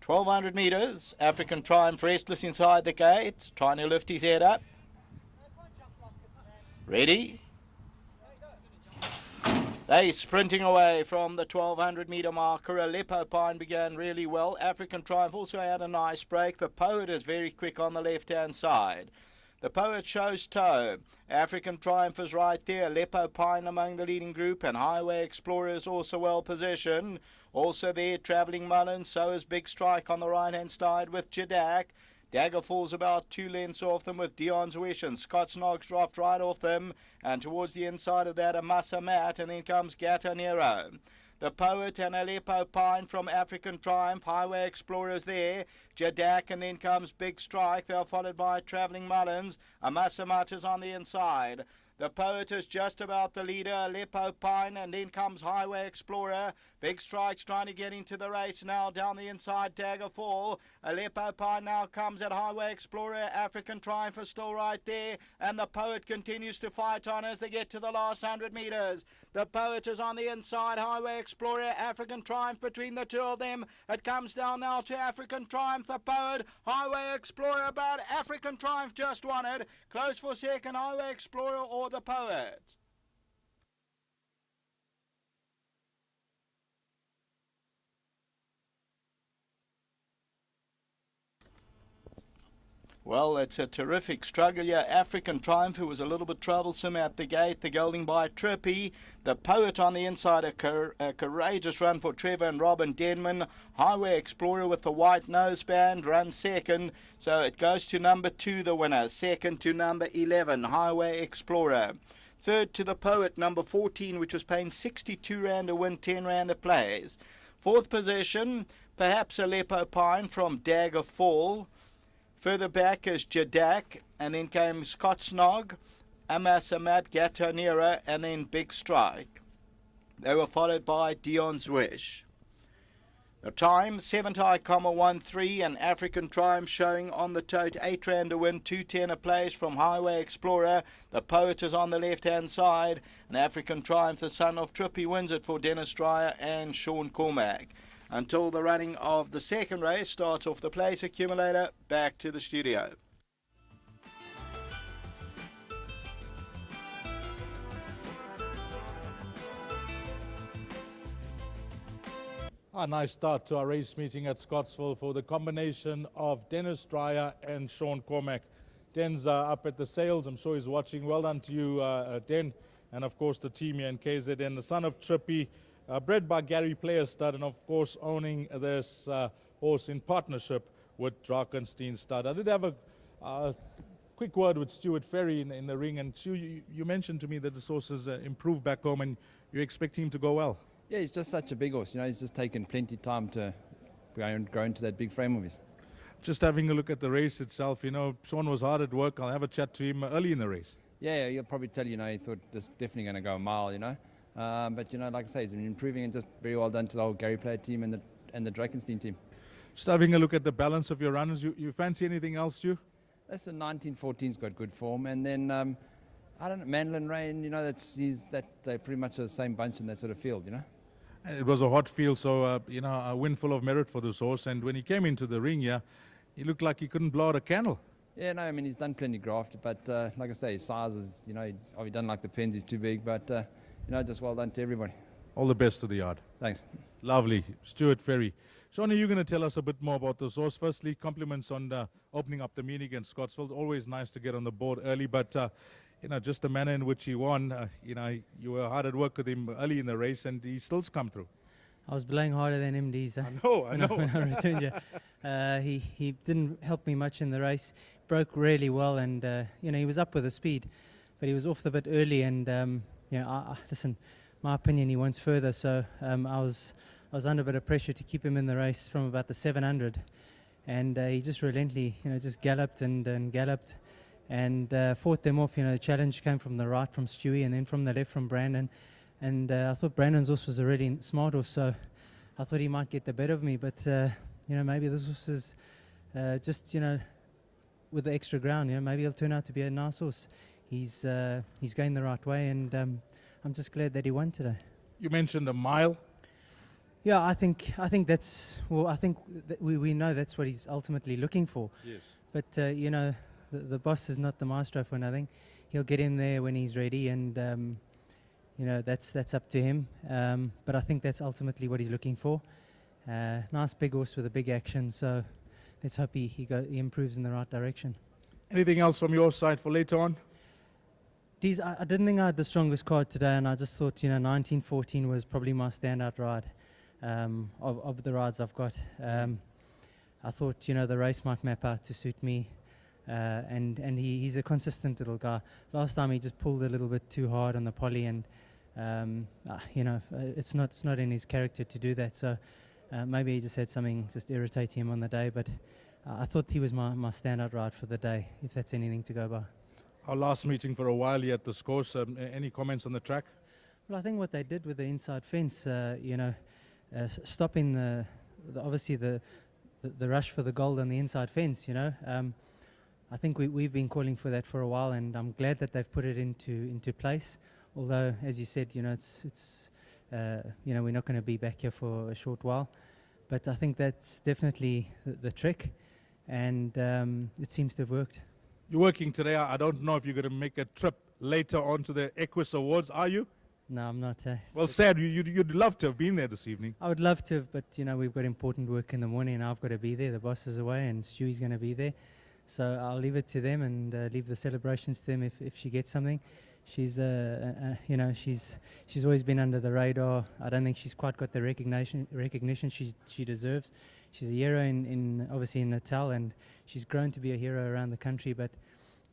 1,200 metres. African Triumph restless inside the gate, trying to lift his head up. Ready? They sprinting away from the 1,200 metre marker. Aleppo Pine began really well. African Triumph also had a nice break. The Poet is very quick on the left-hand side. The Poet shows toe. African Triumph is right there. Aleppo Pine among the leading group, and Highway Explorer is also well positioned. Also there, Travelling Mullins. So is Big Strike on the right-hand side with Jadak. Dagger falls about 2 lengths off them with Dion's Wish, and Scott's Nog's dropped right off them. And towards the inside of that, a Massa Mat, and then comes Gato Nero. The Poet and Aleppo Pine from African Triumph. Highway Explorers there. Jadak, and then comes Big Strike. They're followed by Travelling Mullins. A Massa Mat is on the inside. The Poet is just about the leader, Aleppo Pine, and then comes Highway Explorer. Big Strike's trying to get into the race now down the inside, Dagger Fall. Aleppo Pine now comes at Highway Explorer. African Triumph is still right there, and the Poet continues to fight on as they get to the last 100 metres. The Poet is on the inside, Highway Explorer, African Triumph between the two of them. It comes down now to African Triumph, the Poet, Highway Explorer, but African Triumph just won it. Close for second, Highway Explorer or the Poet. Well, it's a terrific struggle here. African Triumph, who was a little bit troublesome at the gate, the gelding by Trippy. The Poet on the inside, a courageous run for Trevor and Robin Denman. Highway Explorer with the white noseband runs second. So it goes to number 2, the winner. Second to number 11, Highway Explorer. Third to the Poet, number 14, which was paying 62 Rand to win, 10 Rand a place. Fourth position, perhaps Aleppo Pine from Dagger Fall. Further back is Jadak, and then came Scott's Nog, Amasamat, Gato Nero, and then Big Strike. They were followed by Dion's Wish. The time, 7-13, and African Triumph showing on the tote, 8 Rand to win, 210 a place from Highway Explorer. The Poet is on the left-hand side, and African Triumph, the son of Trippy, wins it for Dennis Dreyer and Sean Cormack. Until the running of the second race starts off the place accumulator, back to the studio. A nice start to our race meeting at Scottsville for the combination of Dennis Dreyer and Sean Cormack. Den's up at the sales. I'm sure he's watching. Well done to you, Den, and of course the team here in KZN. The son of Trippy, bred by Gary Player Stud, and of course owning this horse in partnership with Drakenstein Stud. I did have a quick word with Stuart Ferry in the ring, and Stu, you mentioned to me that this horse has improved back home, and you expect him to go well. Yeah, he's just such a big horse. You know, he's just taken plenty of time to grow into that big frame of his. Just having a look at the race itself, you know, Sean was hard at work. I'll have a chat to him early in the race. Yeah, he'll probably tell you, you know, he thought this definitely going to go a mile, you know. But, you know, like I say, he's been improving, and just very well done to the whole Gary Player team and the Drakenstein team. Just having a look at the balance of your runners, you fancy anything else, Stu? That's the 1914's got good form. And then, I don't know, Mandolin Rain, you know, they're pretty much the same bunch in that sort of field, you know. It was a hot field, so, you know, a win full of merit for this horse. And when he came into the ring here, he looked like he couldn't blow out a candle. Yeah, no, I mean, he's done plenty graft, but like I say, his size is, you know, he done like the pens, he's too big, but, you know, just well done to everybody. All the best to the yard. Thanks. Lovely. Stuart Ferry. Sean, are you going to tell us a bit more about this horse? Firstly, compliments on opening up the meet against Scottsville. Always nice to get on the board early, but, you know, just the manner in which he won, you know, you were hard at work with him early in the race, and he still's come through. I was blowing harder than MD's. I know. When I returned you. He didn't help me much in the race. Broke really well, and you know, he was up with the speed, but he was off the bit early. And you know, listen, my opinion, he wants further. So I was under a bit of pressure to keep him in the race from about the 700, and he just relentlessly, you know, just galloped and galloped, and fought them off. You know, the challenge came from the right from Stewie, and then from the left from Brandon. And I thought Brandon's horse was a really smart horse, so I thought he might get the better of me. But, you know, maybe this horse is just, you know, with the extra ground, you know, maybe he'll turn out to be a nice horse. He's going the right way, and I'm just glad that he won today. You mentioned a mile. Yeah, I think that's well. I think that we know that's what he's ultimately looking for. Yes. But the boss is not the maestro for nothing. He'll get in there when he's ready, and that's up to him. But I think that's ultimately what he's looking for. Nice big horse with a big action. So let's hope he improves in the right direction. Anything else from your side for later on? I didn't think I had the strongest card today, and I just thought 1914 was probably my standout ride of the rides I've got. I thought the race might map out to suit me, and he's a consistent little guy. Last time he just pulled a little bit too hard on the poly, and it's not in his character to do that. So maybe he just had something just irritating him on the day. But I thought he was my standout ride for the day, if that's anything to go by. Our last meeting for a while here at this course. Any comments on the track? Well, I think what they did with the inside fence, stopping the obviously the rush for the gold on the inside fence. I think we've been calling for that for a while, and I'm glad that they've put it into place. Although, as you said, it's we're not going to be back here for a short while, but I think that's definitely the trick, and it seems to have worked. You're working today. I don't know if you're going to make a trip later on to the Equus Awards, are you? No, I'm not. Well, sad. You'd love to have been there this evening. I would love to have, but we've got important work in the morning, and I've got to be there. The boss is away, and Stewie's going to be there, so I'll leave it to them and leave the celebrations to them. If she gets something, she's she's always been under the radar. I don't think she's quite got the recognition she deserves. She's a hero in obviously in Natal, and she's grown to be a hero around the country, but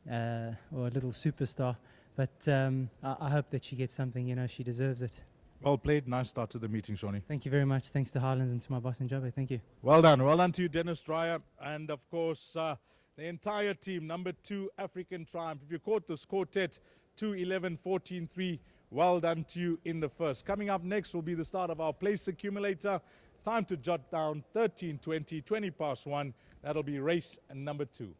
or a little superstar. But I hope that she gets something. She deserves it. Well played. Nice start to the meeting, Shawnee. Thank you very much. Thanks to Highlands and to my boss Njobe. Thank you. Well done. Well done to you, Dennis Dreyer, and of course the entire team. Number 2 African Triumph. If you caught this quartet, 2-11, 14-3. Well done to you in the first. Coming up next will be the start of our place accumulator. Time to jot down 13:20, 20 past 1. That'll be race number 2.